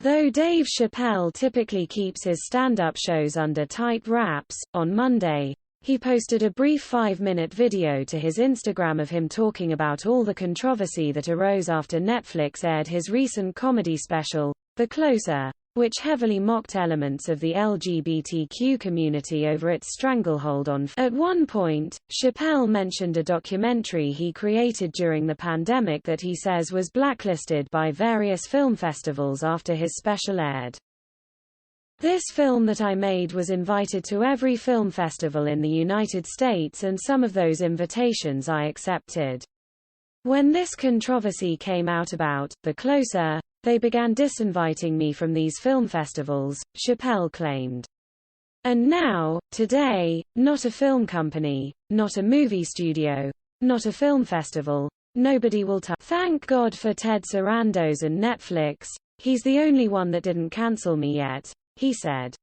Though Dave Chappelle typically keeps his stand-up shows under tight wraps, on Monday, he posted a brief 5-minute video to his Instagram of him talking about all the controversy that arose after Netflix aired his recent comedy special, The Closer, which heavily mocked elements of the LGBTQ community over its stranglehold on. At one point, Chappelle mentioned a documentary he created during the pandemic that he says was blacklisted by various film festivals after his special aired. This film that I made was invited to every film festival in the United States, and some of those invitations I accepted. When this controversy came out about The Closer, they began disinviting me from these film festivals, Chappelle claimed. And now, today, not a film company, not a movie studio, not a film festival, nobody will Thank God for Ted Sarandos and Netflix, he's the only one that didn't cancel me yet, he said.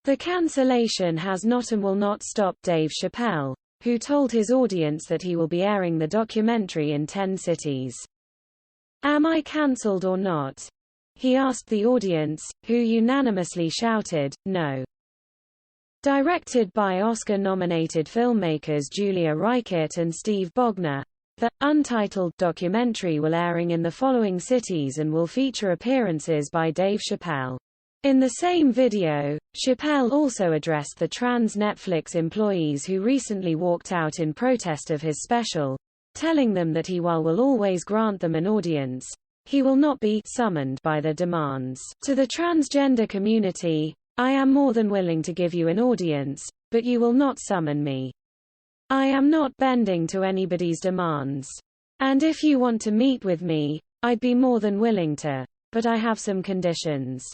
The cancellation has not and will not stop Dave Chappelle, who told his audience that he will be airing the documentary in 10 cities. Am I cancelled or not? He asked the audience, who unanimously shouted, no. Directed by Oscar-nominated filmmakers Julia Reichert and Steve Bogner, the Untitled documentary will airing in the following cities and will feature appearances by Dave Chappelle. In the same video, Chappelle also addressed the trans Netflix employees who recently walked out in protest of his special, telling them that while will always grant them an audience, he will not be summoned by their demands. To the transgender community, I am more than willing to give you an audience, but you will not summon me. I am not bending to anybody's demands. And if you want to meet with me, I'd be more than willing to, but I have some conditions.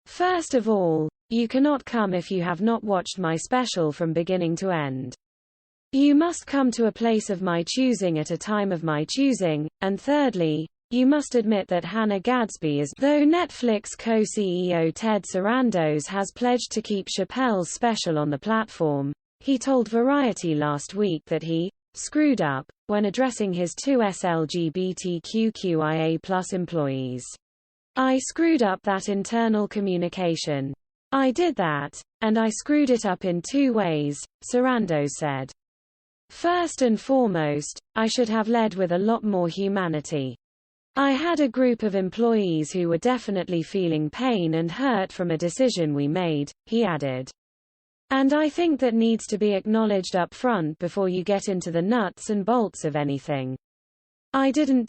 First of all, you cannot come if you have not watched my special from beginning to end. You must come to a place of my choosing at a time of my choosing, and thirdly, you must admit that Hannah Gadsby is. Though Netflix co-CEO Ted Sarandos has pledged to keep Chappelle's special on the platform, he told Variety last week that he screwed up when addressing his two LGBTQIA+ employees. I screwed up that internal communication. I did that, and I screwed it up in two ways, Sarandos said. First and foremost, I should have led with a lot more humanity. I had a group of employees who were definitely feeling pain and hurt from a decision we made, he added. And I think that needs to be acknowledged up front before you get into the nuts and bolts of anything. I didn't